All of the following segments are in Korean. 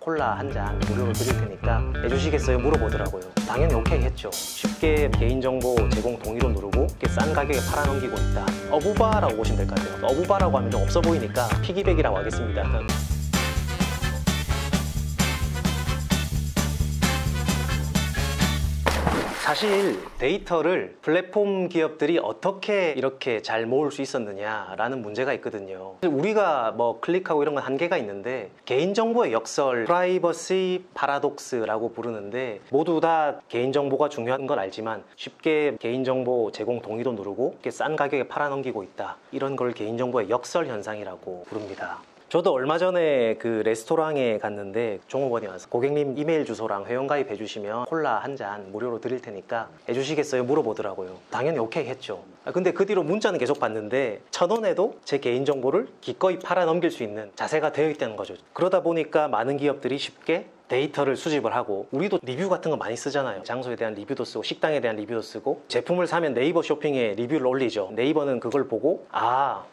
콜라 한 잔 무료로 드릴 테니까 해주시겠어요? 물어보더라고요. 당연히 오케이 했죠. 쉽게 개인정보 제공 동의로 누르고 이렇게 싼 가격에 팔아넘기고 있다. 어부바라고 보시면 될 것 같아요. 어부바라고 하면 좀 없어 보이니까 피기백이라고 하겠습니다. 사실 데이터를 플랫폼 기업들이 어떻게 이렇게 잘 모을 수 있었느냐라는 문제가 있거든요. 우리가 뭐 클릭하고 이런 건 한계가 있는데 개인정보의 역설, 프라이버시 파라독스라고 부르는데 모두 다 개인정보가 중요한 건 알지만 쉽게 개인정보 제공 동의도 누르고 이렇게 싼 가격에 팔아넘기고 있다. 이런 걸 개인정보의 역설 현상이라고 부릅니다. 저도 얼마 전에 그 레스토랑에 갔는데 종업원이 와서 고객님 이메일 주소랑 회원가입 해주시면 콜라 한 잔 무료로 드릴 테니까 해주시겠어요? 물어보더라고요. 당연히 오케이 했죠. 근데 그 뒤로 문자는 계속 받는데 1,000원에도 제 개인정보를 기꺼이 팔아넘길 수 있는 자세가 되어 있다는 거죠. 그러다 보니까 많은 기업들이 쉽게 데이터를 수집을 하고, 우리도 리뷰 같은 거 많이 쓰잖아요. 장소에 대한 리뷰도 쓰고 식당에 대한 리뷰도 쓰고, 제품을 사면 네이버 쇼핑에 리뷰를 올리죠. 네이버는 그걸 보고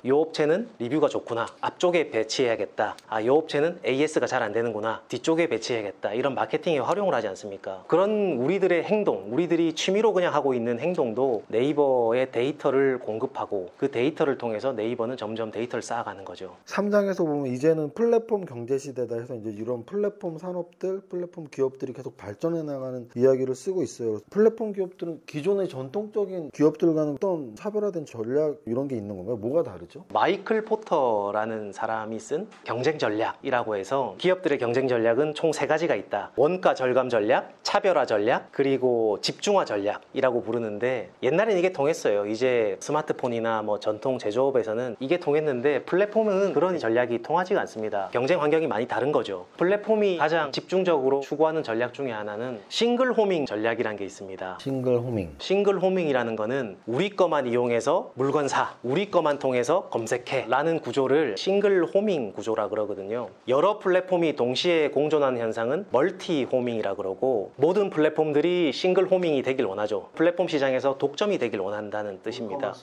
이 업체는 리뷰가 좋구나, 앞쪽에 배치해야겠다, 이 업체는 AS가 잘 안 되는구나, 뒤쪽에 배치해야겠다, 이런 마케팅에 활용을 하지 않습니까? 그런 우리들의 행동, 우리들이 취미로 그냥 하고 있는 행동도 네이버에 데이터를 공급하고 그 데이터를 통해서 네이버는 점점 데이터를 쌓아가는 거죠. 3장에서 보면 이제는 플랫폼 경제 시대다 해서 이제 이런 플랫폼 산업들, 플랫폼 기업들이 계속 발전해 나가는 이야기를 쓰고 있어요. 플랫폼 기업들은 기존의 전통적인 기업들과는 어떤 차별화된 전략 이런 게 있는 건가요? 뭐가 다르죠? 마이클 포터라는 사람이 쓴 경쟁 전략이라고 해서 기업들의 경쟁 전략은 총 3가지가 있다. 원가 절감 전략, 차별화 전략, 그리고 집중화 전략이라고 부르는데, 옛날엔 이게 통했어요. 이제 스마트폰이나 뭐 전통 제조업에서는 이게 통했는데 플랫폼은 그런 전략이 통하지가 않습니다. 경쟁 환경이 많이 다른 거죠. 플랫폼이 가장 집중적으로 추구하는 전략 중에 하나는 싱글 호밍 전략이라는 게 있습니다. 싱글 호밍. 싱글 호밍이라는 거는 우리 거만 이용해서 물건 사, 우리 거만 통해서 검색해 라는 구조를 싱글 호밍 구조라 그러거든요. 여러 플랫폼이 동시에 공존하는 현상은 멀티 호밍이라 그러고, 모든 플랫폼들이 싱글 호밍이 되길 원하죠. 플랫폼 시장에서 독점이 되길 원한다는 뜻입니다.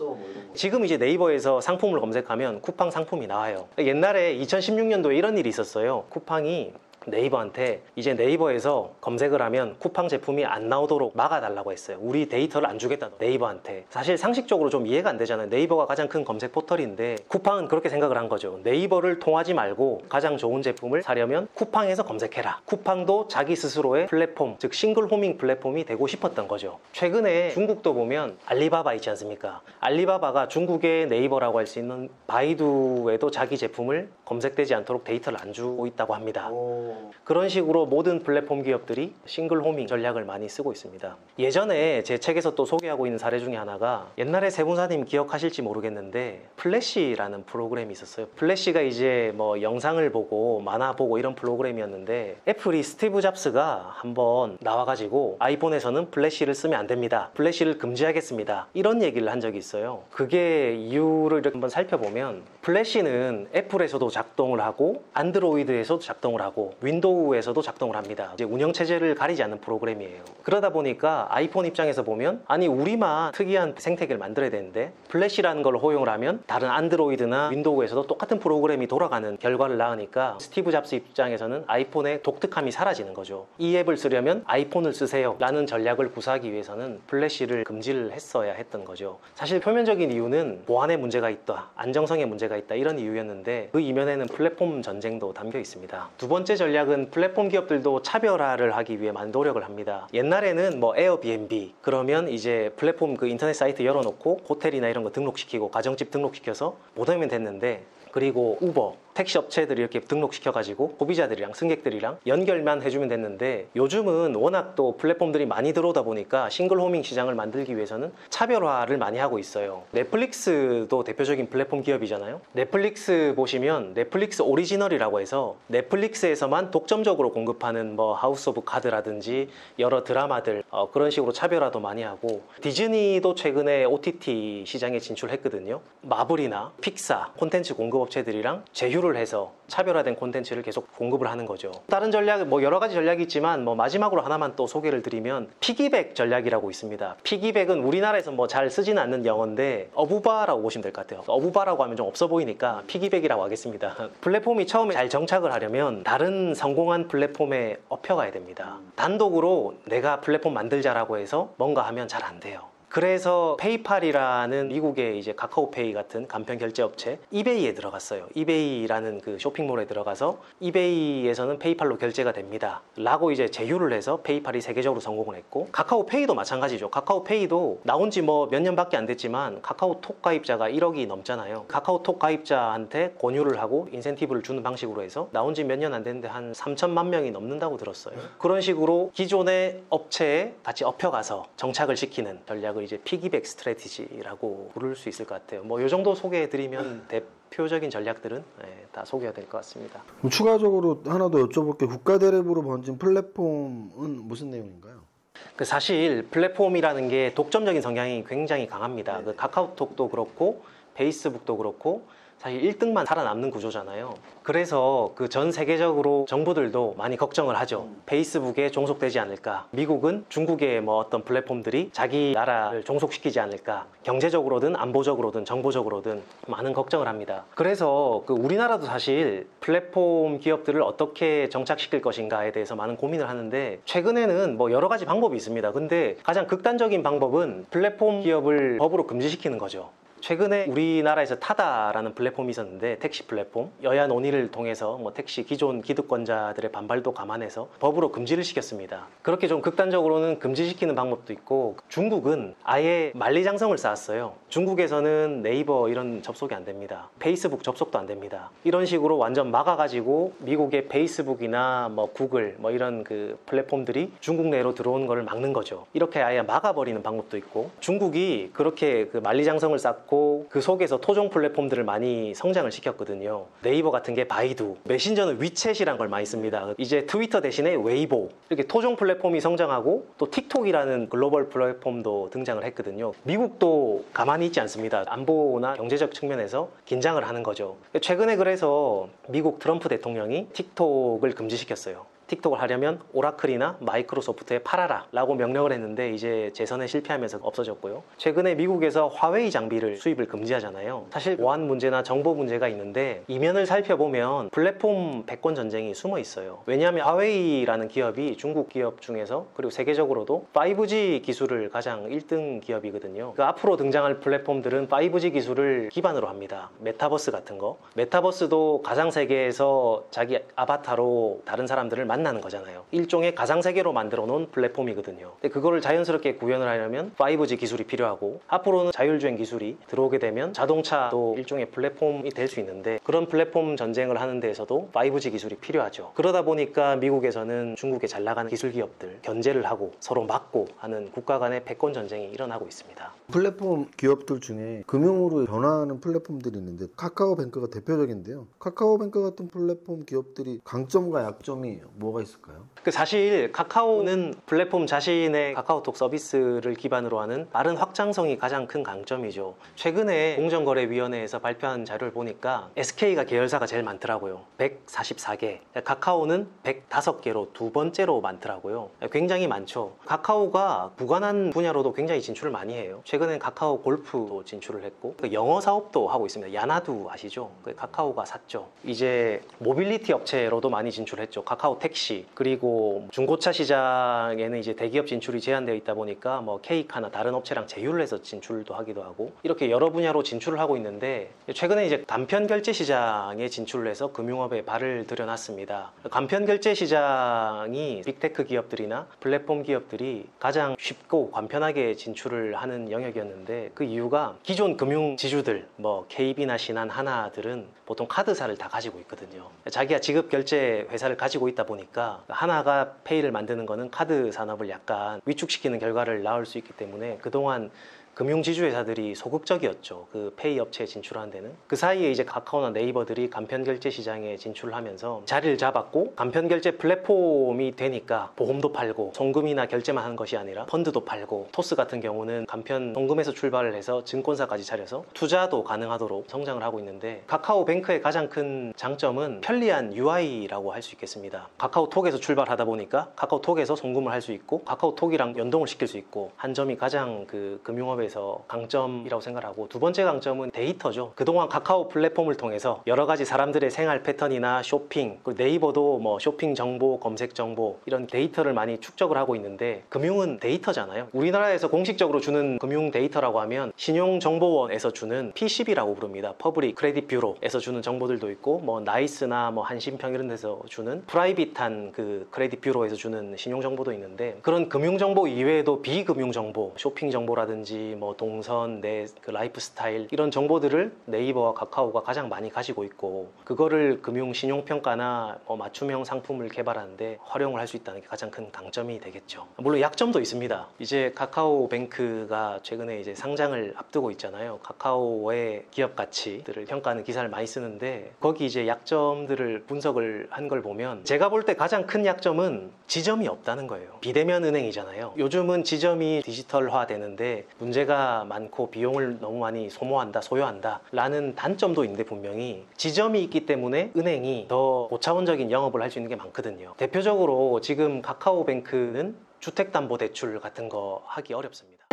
지금 이제 네이버에서 상품을 검색하면 쿠팡 상품이 나와요. 옛날에 2016년도에 이런 일이 있었어요. 쿠팡이 네이버한테 이제 네이버에서 검색을 하면 쿠팡 제품이 안 나오도록 막아달라고 했어요. 우리 데이터를 안 주겠다, 네이버한테. 사실 상식적으로 좀 이해가 안 되잖아요. 네이버가 가장 큰 검색 포털인데 쿠팡은 그렇게 생각을 한 거죠. 네이버를 통하지 말고 가장 좋은 제품을 사려면 쿠팡에서 검색해라. 쿠팡도 자기 스스로의 플랫폼, 즉 싱글 호밍 플랫폼이 되고 싶었던 거죠. 최근에 중국도 보면 알리바바 있지 않습니까? 알리바바가 중국의 네이버라고 할 수 있는 바이두에도 자기 제품을 검색되지 않도록 데이터를 안 주고 있다고 합니다. 그런 식으로 모든 플랫폼 기업들이 싱글 호밍 전략을 많이 쓰고 있습니다. 예전에 제 책에서 또 소개하고 있는 사례 중에 하나가, 옛날에 세분사님 기억하실지 모르겠는데 플래시라는 프로그램이 있었어요. 플래시가 이제 뭐 영상을 보고 만화 보고 이런 프로그램이었는데, 애플이 스티브 잡스가 한번 나와가지고 아이폰에서는 플래시를 쓰면 안 됩니다, 플래시를 금지하겠습니다, 이런 얘기를 한 적이 있어요. 그게 이유를 이렇게 한번 살펴보면, 플래시는 애플에서도 작동을 하고 안드로이드에서도 작동을 하고 윈도우에서도 작동을 합니다. 이제 운영체제를 가리지 않는 프로그램이에요. 그러다 보니까 아이폰 입장에서 보면, 아니 우리만 특이한 생태계를 만들어야 되는데 플래시라는 걸 허용을 하면 다른 안드로이드나 윈도우에서도 똑같은 프로그램이 돌아가는 결과를 낳으니까 스티브 잡스 입장에서는 아이폰의 독특함이 사라지는 거죠. 이 앱을 쓰려면 아이폰을 쓰세요 라는 전략을 구사하기 위해서는 플래시를 금지를 했어야 했던 거죠. 사실 표면적인 이유는 보안에 문제가 있다, 안정성에 문제가 있다, 이런 이유였는데 그 이면에는 플랫폼 전쟁도 담겨 있습니다. 두 번째 전략은 플랫폼 기업들도 차별화를 하기 위해 많은 노력을 합니다. 옛날에는 뭐 에어비앤비 그러면 이제 플랫폼 그 인터넷 사이트 열어놓고 호텔이나 이런 거 등록시키고 가정집 등록시켜서 못 하면 됐는데, 그리고 우버, 택시 업체들이 이렇게 등록시켜가지고 소비자들이랑 승객들이랑 연결만 해주면 됐는데, 요즘은 워낙 또 플랫폼들이 많이 들어오다 보니까 싱글 호밍 시장을 만들기 위해서는 차별화를 많이 하고 있어요. 넷플릭스도 대표적인 플랫폼 기업이잖아요. 넷플릭스 보시면 넷플릭스 오리지널이라고 해서 넷플릭스에서만 독점적으로 공급하는 뭐 하우스 오브 카드라든지 여러 드라마들, 그런 식으로 차별화도 많이 하고, 디즈니도 최근에 OTT 시장에 진출했거든요. 마블이나 픽사 콘텐츠 공급업체들이랑 제휴를 제휴를 해서 차별화된 콘텐츠를 계속 공급을 하는 거죠. 다른 전략, 뭐 여러 가지 전략이 있지만 뭐 마지막으로 하나만 또 소개를 드리면 피기백 전략이라고 있습니다. 피기백은 우리나라에서 뭐 잘 쓰지는 않는 영어인데 어부바라고 보시면 될 것 같아요. 어부바라고 하면 좀 없어 보이니까 피기백이라고 하겠습니다. 플랫폼이 처음에 잘 정착을 하려면 다른 성공한 플랫폼에 업혀가야 됩니다. 단독으로 내가 플랫폼 만들자라고 해서 뭔가 하면 잘 안 돼요. 그래서 페이팔이라는 미국의 이제 카카오페이 같은 간편 결제 업체 이베이에 들어갔어요. 이베이라는 그 쇼핑몰에 들어가서 이베이에서는 페이팔로 결제가 됩니다 라고 이제 제휴를 해서 페이팔이 세계적으로 성공을 했고, 카카오페이도 마찬가지죠. 카카오페이도 나온 지 뭐 몇 년밖에 안 됐지만 카카오톡 가입자가 1억이 넘잖아요. 카카오톡 가입자한테 권유를 하고 인센티브를 주는 방식으로 해서 나온 지 몇 년 안 됐는데 한 3천만 명이 넘는다고 들었어요. 그런 식으로 기존의 업체에 같이 업혀가서 정착을 시키는 전략을 이제 피기백 스트래티지라고 부를 수 있을 것 같아요. 뭐 이 정도 소개해드리면 대표적인 전략들은 다 소개가 될 것 같습니다. 그럼 추가적으로 하나 더 여쭤볼게요. 국가 대립으로 번진 플랫폼은 무슨 내용인가요? 사실 플랫폼이라는 게 독점적인 성향이 굉장히 강합니다. 그 카카오톡도 그렇고 페이스북도 그렇고 사실 1등만 살아남는 구조잖아요. 그래서 그 전 세계적으로 정부들도 많이 걱정을 하죠. 페이스북에 종속되지 않을까, 미국은 중국의 뭐 어떤 플랫폼들이 자기 나라를 종속시키지 않을까, 경제적으로든 안보적으로든 정보적으로든 많은 걱정을 합니다. 그래서 그 우리나라도 사실 플랫폼 기업들을 어떻게 정착시킬 것인가에 대해서 많은 고민을 하는데, 최근에는 뭐 여러 가지 방법이 있습니다. 근데 가장 극단적인 방법은 플랫폼 기업을 법으로 금지시키는 거죠. 최근에 우리나라에서 타다라는 플랫폼이 있었는데, 택시 플랫폼, 여야 논의를 통해서 뭐 택시 기존 기득권자들의 반발도 감안해서 법으로 금지를 시켰습니다. 그렇게 좀 극단적으로는 금지시키는 방법도 있고, 중국은 아예 만리장성을 쌓았어요. 중국에서는 네이버 이런 접속이 안 됩니다. 페이스북 접속도 안 됩니다. 이런 식으로 완전 막아가지고 미국의 페이스북이나 뭐 구글 뭐 이런 그 플랫폼들이 중국 내로 들어오는 걸 막는 거죠. 이렇게 아예 막아버리는 방법도 있고, 중국이 그렇게 그 만리장성을 쌓고 그 속에서 토종 플랫폼들을 많이 성장을 시켰거든요. 네이버 같은 게 바이두, 메신저는 위챗이란 걸 많이 씁니다. 이제 트위터 대신에 웨이보, 이렇게 토종 플랫폼이 성장하고 또 틱톡이라는 글로벌 플랫폼도 등장을 했거든요. 미국도 가만히 있지 않습니다. 안보나 경제적 측면에서 긴장을 하는 거죠. 최근에 그래서 미국 트럼프 대통령이 틱톡을 금지시켰어요. 틱톡을 하려면 오라클이나 마이크로소프트에 팔아라 라고 명령을 했는데 이제 재선에 실패하면서 없어졌고요. 최근에 미국에서 화웨이 장비를 수입을 금지하잖아요. 사실 보안 문제나 정보 문제가 있는데 이면을 살펴보면 플랫폼 패권 전쟁이 숨어 있어요. 왜냐하면 화웨이라는 기업이 중국 기업 중에서 그리고 세계적으로도 5G 기술을 가장 1등 기업이거든요. 그 앞으로 등장할 플랫폼들은 5G 기술을 기반으로 합니다. 메타버스 같은 거. 메타버스도 가상세계에서 자기 아바타로 다른 사람들을 만나는 거잖아요. 일종의 가상세계로 만들어 놓은 플랫폼이거든요. 근데 그거를 자연스럽게 구현을 하려면 5G 기술이 필요하고, 앞으로는 자율주행 기술이 들어오게 되면 자동차도 일종의 플랫폼이 될 수 있는데, 그런 플랫폼 전쟁을 하는 데에서도 5G 기술이 필요하죠. 그러다 보니까 미국에서는 중국에 잘 나가는 기술 기업들 견제를 하고 서로 막고 하는 국가 간의 패권 전쟁이 일어나고 있습니다. 플랫폼 기업들 중에 금융으로 변화하는 플랫폼들이 있는데 카카오뱅크가 대표적인데요. 카카오뱅크 같은 플랫폼 기업들이 강점과 약점이 뭐가 있을까요? 사실 카카오는 플랫폼 자신의 카카오톡 서비스를 기반으로 하는 빠른 확장성이 가장 큰 강점이죠. 최근에 공정거래위원회에서 발표한 자료를 보니까 SK가 계열사가 제일 많더라고요. 144개, 카카오는 105개로 두 번째로 많더라고요. 굉장히 많죠. 카카오가 무관한 분야로도 굉장히 진출을 많이 해요. 최근엔 카카오 골프도 진출을 했고, 영어 사업도 하고 있습니다. 야나두 아시죠? 카카오가 샀죠. 이제 모빌리티 업체로도 많이 진출했죠. 카카오 택시. 그리고 중고차 시장에는 이제 대기업 진출이 제한되어 있다 보니까 뭐 케이카나 다른 업체랑 제휴를 해서 진출도 하기도 하고, 이렇게 여러 분야로 진출을 하고 있는데, 최근에 이제 간편 결제 시장에 진출을 해서 금융업에 발을 들여놨습니다. 간편 결제 시장이 빅테크 기업들이나 플랫폼 기업들이 가장 쉽고 간편하게 진출을 하는 영역이었는데, 그 이유가 기존 금융 지주들, 뭐 KB나 신한, 하나들은 보통 카드사를 다 가지고 있거든요. 자기가 지급 결제 회사를 가지고 있다 보니까 하나가 페이를 만드는 거는 카드 산업을 약간 위축시키는 결과를 낳을 수 있기 때문에 그동안 금융지주회사들이 소극적이었죠. 그 페이 업체에 진출하는 데는. 그 사이에 이제 카카오나 네이버들이 간편결제 시장에 진출을 하면서 자리를 잡았고, 간편결제 플랫폼이 되니까 보험도 팔고 송금이나 결제만 하는 것이 아니라 펀드도 팔고, 토스 같은 경우는 간편 송금에서 출발을 해서 증권사까지 차려서 투자도 가능하도록 성장을 하고 있는데, 카카오뱅크의 가장 큰 장점은 편리한 UI라고 할 수 있겠습니다. 카카오톡에서 출발하다 보니까 카카오톡에서 송금을 할 수 있고 카카오톡이랑 연동을 시킬 수 있고, 한 점이 가장 그 금융업에서 강점이라고 생각하고, 두 번째 강점은 데이터죠. 그동안 카카오 플랫폼을 통해서 여러 가지 사람들의 생활 패턴이나 쇼핑, 그리고 네이버도 뭐 쇼핑 정보, 검색 정보 이런 데이터를 많이 축적을 하고 있는데, 금융은 데이터잖아요. 우리나라에서 공식적으로 주는 금융 데이터라고 하면 신용정보원에서 주는 P10이라고 부릅니다. 퍼블릭 크레딧 뷰로에서 주는 정보들도 있고, 뭐 나이스나 뭐 한신평 이런 데서 주는 프라이빗한 그 크레딧 뷰로에서 주는 신용정보도 있는데, 그런 금융정보 이외에도 비금융정보, 쇼핑 정보라든지 뭐 동선, 내 그 라이프 스타일 이런 정보들을 네이버와 카카오가 가장 많이 가지고 있고, 그거를 금융 신용평가나 뭐 맞춤형 상품을 개발하는데 활용을 할 수 있다는 게 가장 큰 강점이 되겠죠. 물론 약점도 있습니다. 이제 카카오뱅크가 최근에 이제 상장을 앞두고 있잖아요. 카카오의 기업 가치들을 평가하는 기사를 많이 쓰는데, 거기 이제 약점들을 분석을 한 걸 보면 제가 볼 때 가장 큰 약점은 지점이 없다는 거예요. 비대면 은행이잖아요. 요즘은 지점이 디지털화 되는데 문제가 많고 비용을 너무 많이 소요한다 라는 단점도 있는데, 분명히 지점이 있기 때문에 은행이 더 고차원적인 영업을 할 수 있는 게 많거든요. 대표적으로 지금 카카오뱅크는 주택담보대출 같은 거 하기 어렵습니다.